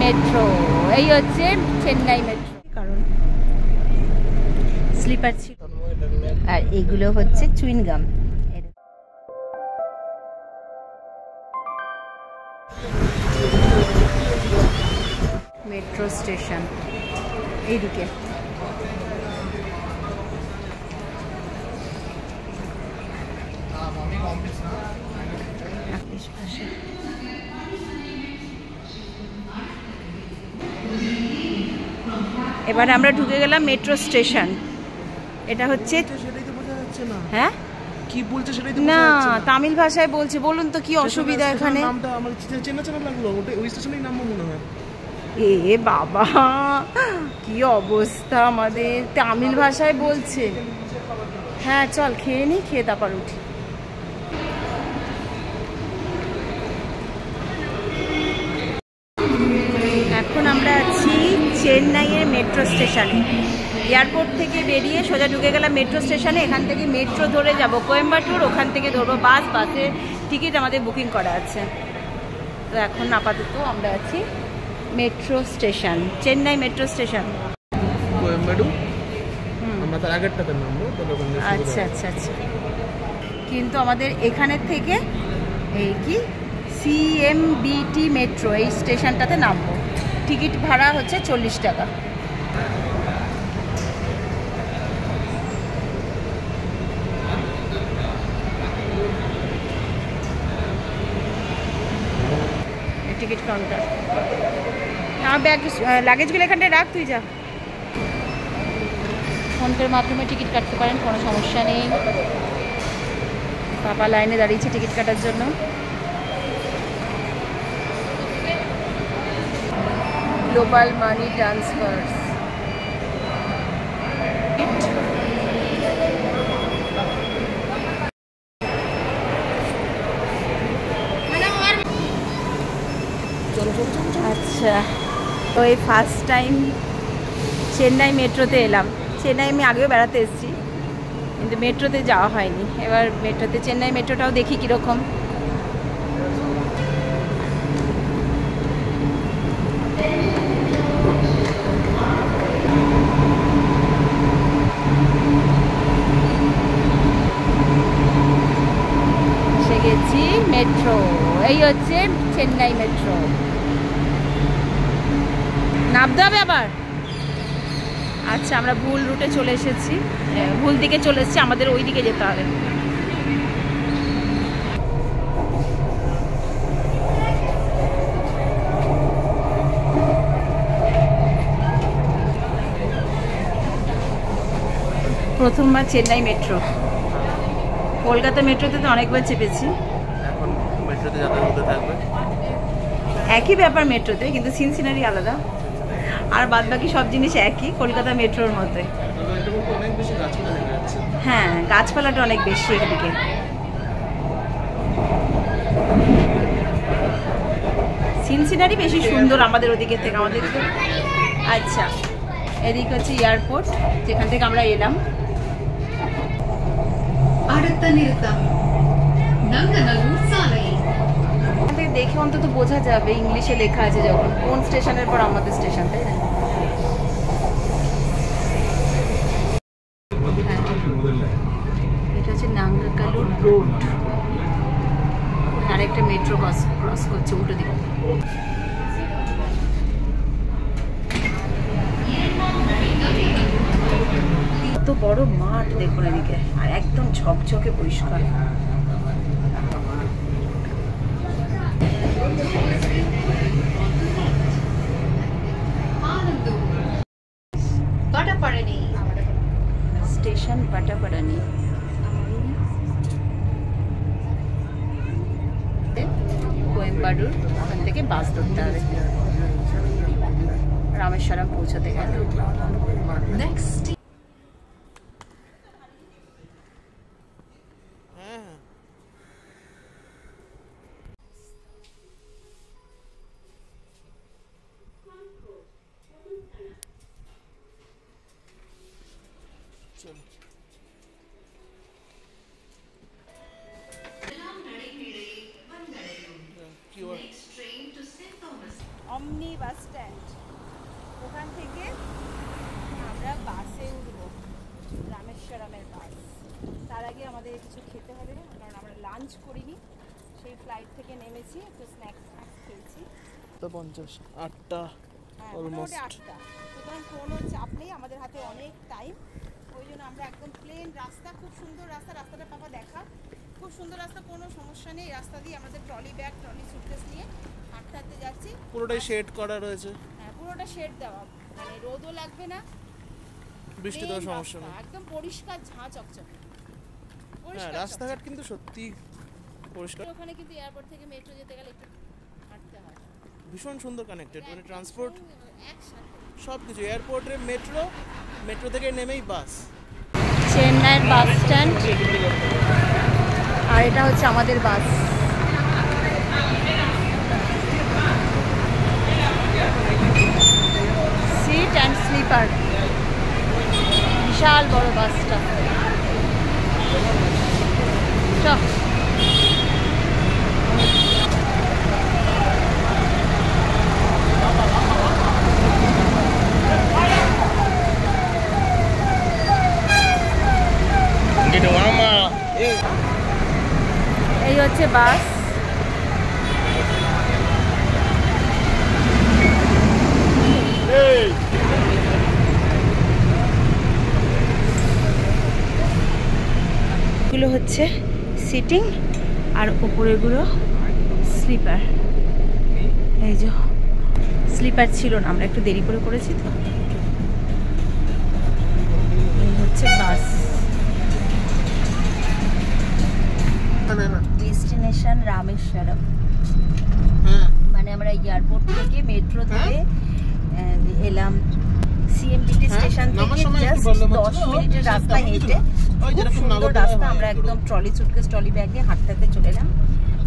Metro, এই হচ্ছে Chennai metro. কারণ স্লিপার ছিল, আর এগুলো হচ্ছে চুইনগাম। মেট্রো স্টেশন এইদিকে। এবার আমরা ঢুকে গেলাম মেট্রো স্টেশন। এটা হচ্ছে, হ্যাঁ কি বলছে সেটাই তো না, তামিল ভাষায় বলছে। বলুন তো কি অসুবিধা এখানে? নামটা আমার চেনা চেনা লাগলো, ওই স্টেশনেই নামবো মনে হয়। এ বাবা, কি অবস্থা আমাদের! তামিল ভাষায় বলছে। হ্যাঁ চল খেয়ে নি, খেয়ে তারপর উঠি। এখন আমরা আছি চেন্নাইয়ের মেট্রো স্টেশনে। এয়ারপোর্ট থেকে বেরিয়ে সোজা ঢুকে গেলাম মেট্রো স্টেশনে। এখান থেকে মেট্রো ধরে যাব কোয়েম্বাটুর, ওখান থেকে ধরবো বাস। বাসের টিকিট আমাদের বুকিং করা আছে। তো এখন আপাতত আমরা আছি metro station, Chennai metro station. Coimbatore আমরা তার আগেরটাতে নামবো। আচ্ছা আচ্ছা আচ্ছা। কিন্তু আমাদের এখানের থেকে এই কি সিএমবিটি মেট্রো এই স্টেশনটাতে নামবো। টিকিট ভাড়া হচ্ছে 40 টাকা। Ticket counter. আমার ব্যাগ লাগেজগুলো এখানটায় রাখ, তুই যা। ফোনপের মাধ্যমে টিকিট কাটতে পারেন, কোনো সমস্যা নেই। পাপা লাইনে দাঁড়িয়েছে টিকিট কাটার জন্য। গ্লোবাল মানি ট্রান্সফার্স। আচ্ছা, তো এই ফার্স্ট টাইম চেন্নাই মেট্রোতে এলাম। চেন্নাই আমি আগেও বেড়াতে এসেছি, কিন্তু মেট্রোতে যাওয়া হয়নি। এবার মেট্রোতে, চেন্নাই মেট্রোটাও দেখি কীরকম। এসে গেছি মেট্রো, এই হচ্ছে চেন্নাই মেট্রো। নামতে হবে আবার। আচ্ছা, আমরা ভুল রুটে চলে এসেছি, ভুল দিকে চলে এসেছি, আমাদের ওই দিকে যেতে হবে। প্রথমবার চেন্নাই মেট্রো। কলকাতা মেট্রোতে তো অনেকবার চেপেছি। এখন মেট্রোতে যাতায়াত হতে থাকবে। একই ব্যাপার মেট্রোতে, কিন্তু সিন সিনারি আলাদা, আর বাদ বাকি সব জিনিস একই কলকাতা মেট্রোর মধ্যে। হ্যাঁ, গাছপালাটা অনেক বেশি এদিকে। সিন সিনারি বেশি সুন্দর আমাদের ওদিকে থেকে, আমাদের দিকে। আচ্ছা, এদিকে হচ্ছে এয়ারপোর্ট, যেখান থেকে আমরা এলাম। দেখে অন্তত বোঝা যাবে, ইংলিশে লেখা আছে যখন, কোন স্টেশনের পর আমাদের স্টেশন, তাই না? এটা হচ্ছে নাঙ্গাকালুর রোড। আরেকটা মেট্রো ক্রস করছে উল্টো দিকে। এত বড় মাঠ দেখুন এদিকে, আর একদম ঝকঝকে পরিষ্কার। স্টেশন পাটাপাড়ানি। কোয়েম্বাটুর, ওখান থেকে বাস ধরতে হবে রামেশ্বরম পৌঁছাতে গেলে। নেক্সট সিমনি বাস স্ট্যান্ড, ওখান থেকে আমরা বাসে উঠবো, রামেশ্বরমের বাস। তার আগে আমাদের কিছু খেতে হবে, কারণ আমরা লাঞ্চ করিনি, সেই ফ্লাইট থেকে নেমেছি, একটু স্ন্যাক্স খেয়েছি। 50 8টা মোটামুটি 8টা, সুতরাং কোনো চাপ নেই, আমাদের হাতে অনেক টাইম। ওই জন্য আমরা একদম প্লেন রাস্তা, খুব সুন্দর রাস্তা, রাস্তাটা পাপা দেখা, খুব সুন্দর রাস্তা, কোনো সমস্যা নেই। রাস্তা দিয়ে আমাদের ট্রলি ব্যাগ, ট্রলি সুটকেস নিয়ে হাঁটতে হাঁটতে যাচ্ছি। পুরোটাই শেড করা রয়েছে। হ্যাঁ, পুরোটা শেড দেওয়া, মানে রোদও লাগবে না, বৃষ্টিতেও সমস্যা নেই, একদম পরিষ্কার, ঝাঁ চকচকে। হ্যাঁ, রাস্তাঘাট কিন্তু সত্যি পরিষ্কার। ওখানে কিন্তু এয়ারপোর্ট থেকে মেট্রো যেতে গেলে একটু হাঁটতে হয়। ভীষণ সুন্দর কানেক্টেড, মানে ট্রান্সপোর্ট একসাথে সব কিছু, এয়ারপোর্টে মেট্রো, মেট্রো থেকে নেমেই বাস। চেন্নাইয়ের বাস স্ট্যান্ড, আর এটা হচ্ছে আমাদের বাস। সিট অ্যান্ড স্লিপার, বিশাল বড় বাসটা। চল এই হচ্ছে বাস। এগুলো হচ্ছে সিটিং, আর উপরেগুলো স্লিপার। এই যে স্লিপার ছিল না, আমরা একটু দেরি করে করেছি তো। এই হচ্ছে বাস। ডেস্টিনেশন রামেশ্বরম, মানে আমরা এয়ারপোর্ট থেকে মেট্রো ধরে এলাম সিএমবিটি স্টেশন থেকে জাস্ট 10 মিনিটের রাস্তা হেঁটে, খুব সুন্দর রাস্তা। আমরা একদম ট্রলি সুটকেস, ট্রলি ব্যাগ নিয়ে হাঁটতে হাঁটতে চলে এলাম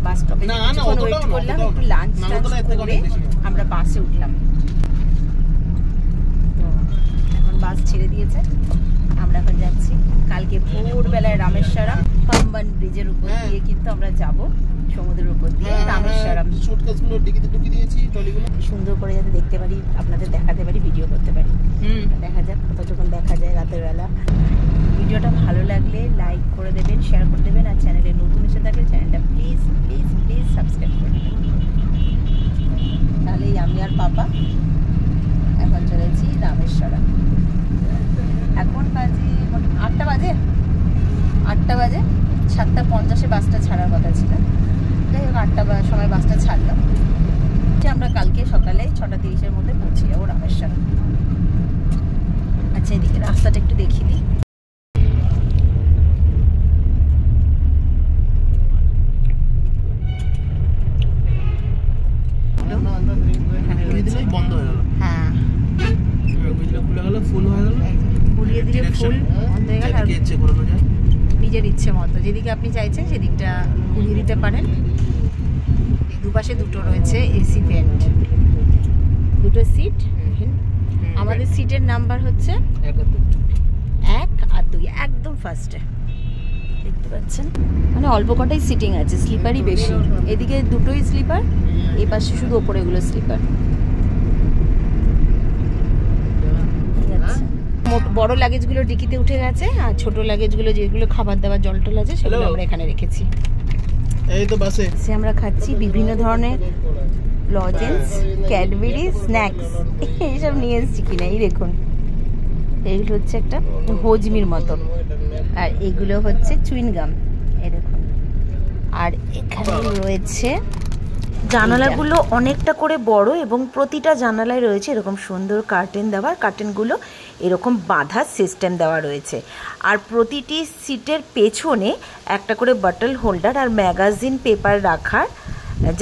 বাস স্টপে। কিছুক্ষণ ওয়েট করলাম, একটু লাঞ্চ করে আমরা বাসে উঠলাম। তো এখন বাস ছেড়ে দিয়েছে, আমরা এখন যাচ্ছি। কালকে ভোরবেলায় রামেশ্বরম পাম্বান ব্রিজের উপর দিয়ে কিন্তু আমরা যাব, সমুদ্রের উপর দিয়ে রামেশ্বরম। সুটকেসগুলো ডিকিতে ঢুকিয়ে দিয়েছি, ট্রলিগুলো সুন্দর করে যাতে দেখতে পারি, আপনাদের দেখাতে পারি, ভিডিও করতে পারি। দেখা যাক কতটুকুন দেখা যায় রাতের বেলা। ভিডিওটা ভালো লাগলে লাইক করে দেবেন, শেয়ার করে দেবেন, আর চ্যানেলে নতুন এসে থাকলে চ্যানেলটা প্লিজ প্লিজ প্লিজ সাবস্ক্রাইব করে দেবেন। তাহলেই আমি আর পাপা এখন চলেছি রামেশ্বরম। এখন বাজে 8টা বাজে, 7:50 বাসটা ছাড়ার কথা ছিল। যাই হোক, 8টা সময় বাসটা ছাড়লাম। আমরা কালকে সকালে 6:30-এর মধ্যে পৌঁছে যাবো রামেশ্বরম। আচ্ছা, এদিকে রাস্তাটা একটু দেখিয়ে দিই। বন্ধ হয়ে গেল, হ্যাঁ, খুলে গেল, ফুল হয়ে গেল, ঘুরিয়ে দিলে ফুল বন্ধ হয়ে গেল। ইচ্ছে করানো যায় নিজের ইচ্ছে মতো, যেদিকে আপনি চাইছেন সেদিকটা ঘুরিয়ে দিতে পারেন। এই দুপাশে দুটো রয়েছে এসি ভেন্ট, দুটো সিট। আমাদের সিটের নাম্বার হচ্ছে 1 আর 2, একদম ফার্স্টে দেখতে পাচ্ছেন। মানে অল্প কটাই সিটিং আছে, স্লিপারই বেশি। এদিকে দুটোই স্লিপার, এই পাশে শুধু ওপরেগুলো স্লিপার। বড় লাগেজগুলো ডিকিতে উঠে গেছে, আর ছোট লাগেজগুলো যেগুলো খাবার দাবার জল টল আছে সেগুলো আমরা এখানে রেখেছি। এই তো বাসে আমরা খাচ্ছি বিভিন্ন ধরনের লজেন্স, ক্যাডবেরি, স্ন্যাক্স, এইসব নিয়ে এসেছি কিনা। এই দেখুন, এইগুলো হচ্ছে একটা হজমির মতো, আর এগুলো হচ্ছে চুইনগাম। এই দেখুন, আর এখানে রয়েছে জানালাগুলো অনেকটা করে বড়, এবং প্রতিটা জানালায় রয়েছে এরকম সুন্দর কার্টেন দেওয়া। কার্টেনগুলো এরকম বাঁধার সিস্টেম দেওয়া রয়েছে, আর প্রতিটি সিটের পেছনে একটা করে বটল হোল্ডার আর ম্যাগাজিন পেপার রাখার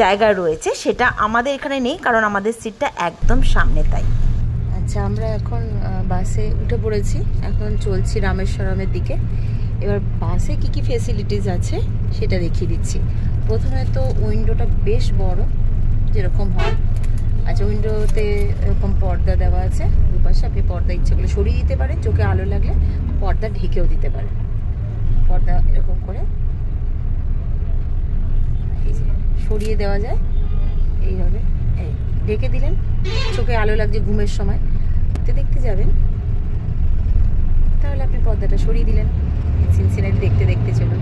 জায়গা রয়েছে। সেটা আমাদের এখানে নেই, কারণ আমাদের সিটটা একদম সামনে, তাই। আচ্ছা, আমরা এখন বাসে উঠে পড়েছি, এখন চলছি রামেশ্বরমের দিকে। এবার বাসে কি কি ফেসিলিটিস আছে সেটা দেখিয়ে দিচ্ছি। প্রথমে তো উইন্ডোটা বেশ বড়, যেরকম হয়। আচ্ছা, উইন্ডোতে এরকম পর্দা দেওয়া আছে দুপাশে, আপনি পর্দা ইচ্ছে করলে সরিয়ে দিতে পারেন, চোখে আলো লাগলে পর্দা ঢেকেও দিতে পারেন। পর্দা এরকম করে এই যে সরিয়ে দেওয়া যায়, এইভাবে এই ঢেকে দিলেন, চোখে আলো লাগছে ঘুমের সময় দেখতে যাবেন, তাহলে আপনি পর্দাটা সরিয়ে দিলেন, সিনসিনারি দেখতে দেখতে চলুন।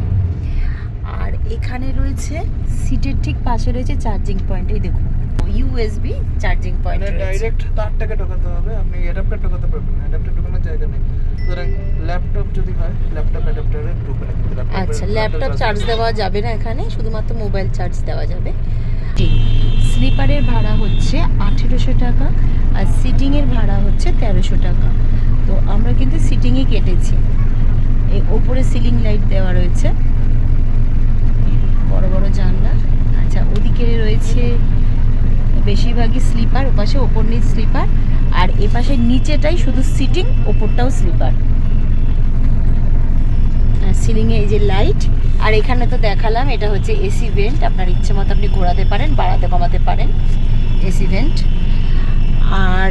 আর এখানে রয়েছে সিটের ঠিক পাশে রয়েছে চার্জিং পয়েন্ট, এই দেখুন ইউএসবি চার্জিং পয়েন্ট রয়েছে। ডাইরেক্ট তারটাকে ঢোকাতে হবে, আপনি অ্যাডাপ্টার ঢোকাতে পারবেন না, অ্যাডাপ্টার ঢোকানোর জায়গা নেই। সুতরাং ল্যাপটপ যদি হয় ল্যাপটপ অ্যাডাপ্টারে ঢুকবে। আচ্ছা, ল্যাপটপ চার্জ দেওয়া যাবে না এখানে, শুধুমাত্র মোবাইল চার্জ দেওয়া যাবে। স্লিপারের ভাড়া হচ্ছে 1800 টাকা আর সিটিংয়ের ভাড়া হচ্ছে 1300 টাকা। তো আমরা কিন্তু সিটিংই কেটেছি। এই ওপরে সিলিং লাইট দেওয়া রয়েছে, বড় বড় জানলা। আচ্ছা, ওদিকে রয়েছে বেশিরভাগই স্লিপার, ওপাশে ওপর নিচ স্লিপার, আর এপাশে নিচেটাই শুধু সিটিং, ওপরটাও স্লিপার। সিলিংয়ে এই যে লাইট, আর এখানে তো দেখালাম এটা হচ্ছে এসি ভেন্ট, আপনার ইচ্ছে মতো আপনি ঘোরাতে পারেন, বাড়াতে কমাতে পারেন, এসি ভেন্ট। আর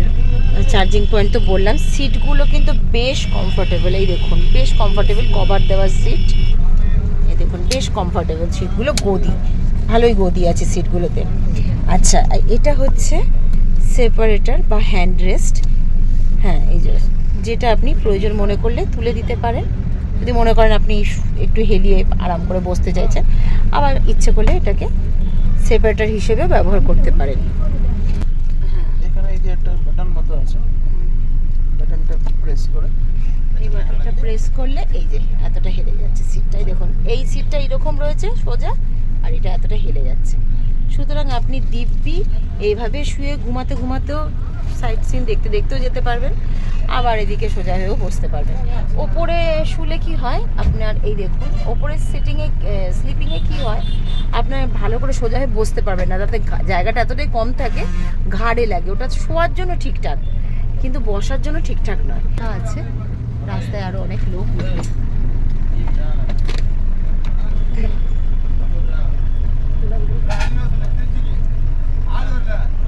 চার্জিং পয়েন্ট তো বললাম। সিটগুলো কিন্তু বেশ কমফোর্টেবল, এই দেখুন বেশ কমফোর্টেবল, কভার দেওয়া সিট, এই দেখুন বেশ কমফোর্টেবল সিটগুলো, গদি ভালোই গদি আছে সিটগুলোতে। আচ্ছা, এটা হচ্ছে সেপারেটর বা হ্যান্ড রেস্ট। হ্যাঁ, এই যে যেটা আপনি প্রয়োজন মনে করলে তুলে দিতে পারেন, যদি মনে করেন আপনি একটু হেলিয়ে আরাম করে বসতে চাইছেন, আবার ইচ্ছে করলে এটাকে সেপারেটর হিসেবে ব্যবহার করতে পারেন। এখানে এই যে একটা বাটন মতো আছে, বাটনটা প্রেস করে, এই বাটনটা প্রেস করলে এই যে এতটা হেলে যাচ্ছে সিটটাই, দেখুন এই সিটটা এরকম রয়েছে সোজা, আর এটা এতটা হেলে যাচ্ছে। সুতরাং আপনি দিব্যি এইভাবে শুয়ে ঘুমাতে ঘুমাতেও সাইট সিন দেখতে দেখতেও যেতে পারবেন, আবার এদিকে সোজা হয়েও বসতে পারবেন। ওপরে শুলে কি হয় আপনার, এই দেখুন ওপরে সিটিংয়ে স্লিপিংয়ে কি হয়, আপনার ভালো করে সোজা হয়ে বসতে পারবেন না, তাতে জায়গাটা এতটাই কম থাকে, ঘাড়ে লাগে। ওটা শোয়ার জন্য ঠিকঠাক, কিন্তু বসার জন্য ঠিকঠাক নয়। আছে রাস্তায় আরো অনেক লোক উঠবে।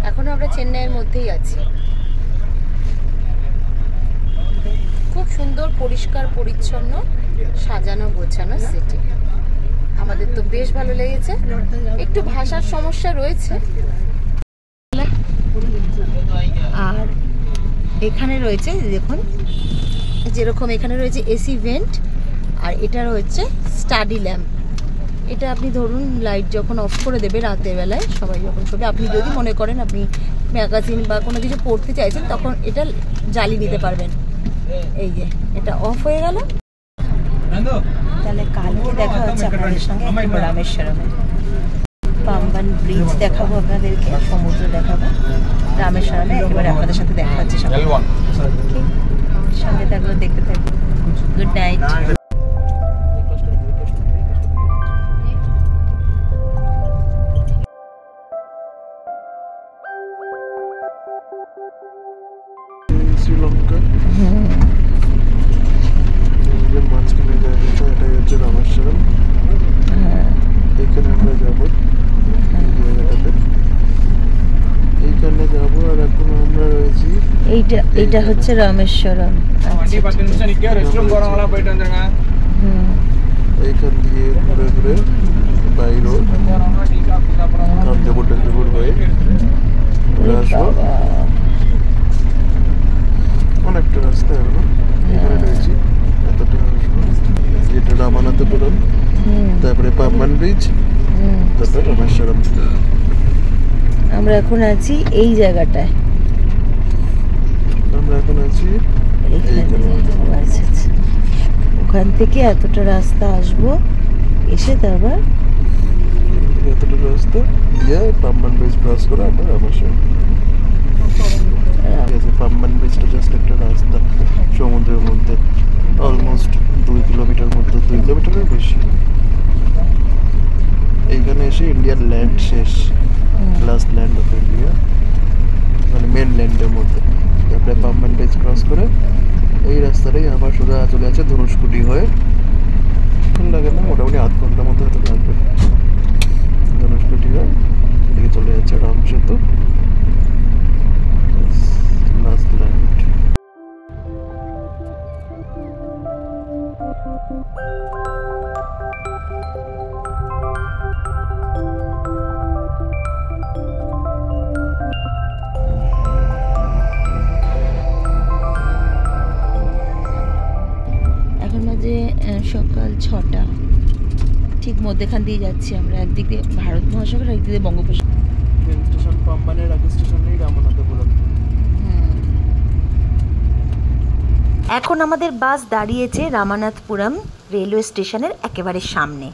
এখনো আমরা চেন্নাইয়ের মধ্যেই আছি। খুব সুন্দর পরিষ্কার পরিচ্ছন্ন সাজানো গোছানো সিটি, আমাদের তো বেশ ভালো লেগেছে। একটু ভাষার সমস্যা রয়েছে, আর এখানে রয়েছে দেখুন যেরকম এখানে রয়েছে এসি ভেন্ট, আর এটা রয়েছে স্টাডি ল্যাম্প। এটা আপনি ধরুন লাইট যখন অফ করে দেবে রাতের বেলায়, সবাই যখন শোবে, আপনি যদি মনে করেন আপনি ম্যাগাজিন বা কোনো কিছু পড়তে চাইছেন, তখন এটা জ্বালিয়ে নিতে পারবেন। এই যে এটা অফ হয়ে গেল। তাহলে কালকে দেখা হচ্ছে আপনাদের সঙ্গে রামেশ্বরমে। পাম্বান ব্রিজ দেখাবো আপনাদেরকে, সমুদ্র দেখাবো রামেশ্বরমে। এবারে আপনাদের সাথে দেখা হচ্ছে সঙ্গে থাকবো, দেখতে থাকবো। Good night. শ্রীলঙ্কা মাঝখানে জায়গাটা, এটাই হচ্ছে রামেশ্বরম। এইখানে আমরা যাবো, জায়গাটাতে এইখানে যাবো। আর এখন আমরা রয়েছি, এইটা হচ্ছে রামেশ্বরম। এইখান দিয়ে ঘুরে ঘুরে বাই রোড কান্দেপুর হয়ে আসবো। অনেকটা রাস্তা এখনো, এখানে রয়েছি, এতটা আসবো। এটা রামানাথপুরম, তারপরে পাম্বান ব্রিজ, তারপরে রামেশ্বরম। আমরা এখন আছি এই জায়গাটায়, আমরা এখন আছি ওখান থেকে এতটা রাস্তা আসবো, এসে তারপর এতটা রাস্তা দিয়ে পাম্বান ব্রিজ ক্রস করে আমরা রামেশ্বরম। পাম্বান ব্রিজটা জাস্ট একটা রাস্তা সমুদ্রের মধ্যে, অলমোস্ট 2 কিলোমিটার মতো, 2 কিলোমিটারের বেশি। এইখানে এসে ইন্ডিয়ার ল্যান্ড শেষ, লাস্ট ল্যান্ড অফ ইন্ডিয়া, মানে মেন ল্যান্ডের মধ্যে। তারপরে পাম্বান ব্রিজ ক্রস করে এই রাস্তাটাই আবার সোজা চলে আছে ধনুষকুটি হয়ে। এখন লাগে না, মোটামুটি আধ ঘন্টার মতো হয়তো লাগবে। ধনুষকুটি হয়ে এদিকে চলে যাচ্ছে রাম সেতু, লাস্ট ল্যান্ড। সকাল 6টা, ঠিক মধ্যেখান দিয়ে যাচ্ছি আমরা, একদিকে ভারত মহাসাগর, একদিকে বঙ্গোপসাগর। ট্রেন স্টেশন পাম্বানের আগে স্টেশনেই রামনাথপুরম। এখন আমাদের বাস দাঁড়িয়েছে রামনাথপুরম রেলওয়ে স্টেশনের একেবারে সামনে।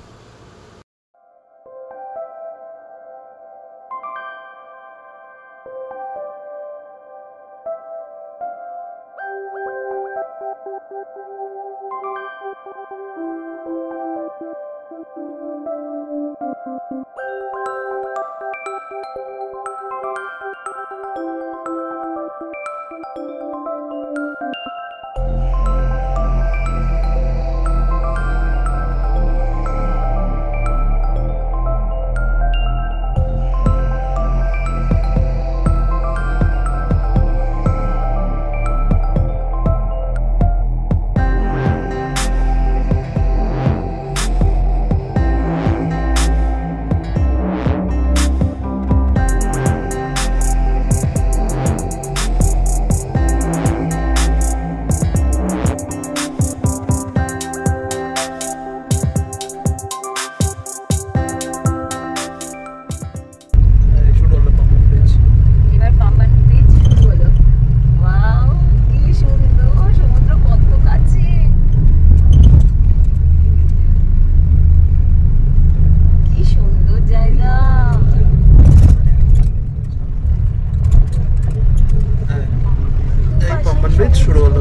শুরু হলো।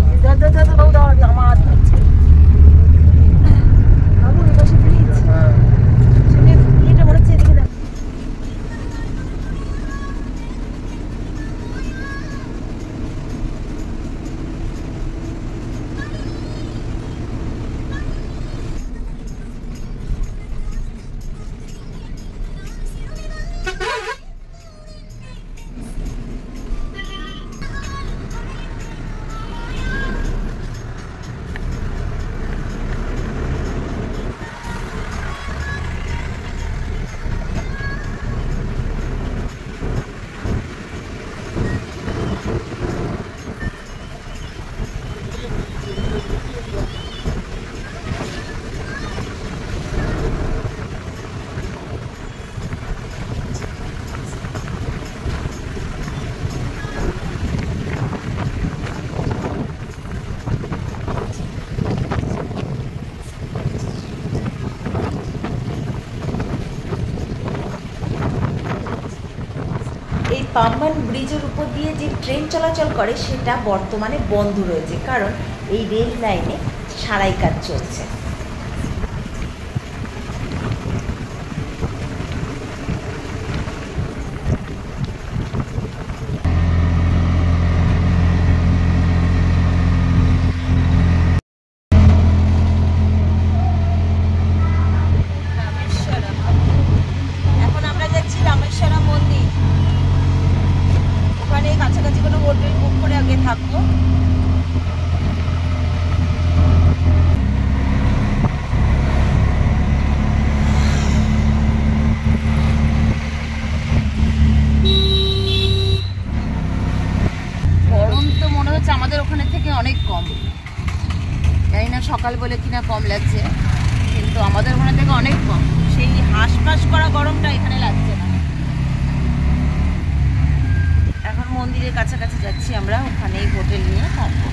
এই পাম্বান ব্রিজের উপর দিয়ে যে ট্রেন চলাচল করে সেটা বর্তমানে বন্ধ রয়েছে, কারণ এই রেল লাইনে সারাই কাজ চলছে। এখন আমরা যাচ্ছি রামেশ্বরম মন্দির। ওখানে কাছাকাছি কোনো হোটেল বুক করে আগে থাকবো। গরম তো মনে হচ্ছে আমাদের ওখানে থেকে অনেক কম, জানি না সকাল বলে কিনা কম লাগছে, কিন্তু আমাদের ওখানে থেকে অনেক কম। সেই হাঁসফাঁস করা গরমটা এখানে লাগছে না। এখন মন্দিরের কাছাকাছি যাচ্ছি আমরা, ওখানেই হোটেল নিয়ে থাকবো।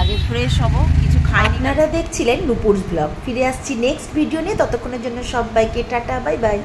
আগে ফ্রেশ হব, কিছু খাই। আপনারা দেখছিলেন নুপুরস ব্লগ। ফিরে আসছি নেক্সট ভিডিও নিয়ে, ততক্ষণের জন্য সবাইকে টাটা, বাই বাই।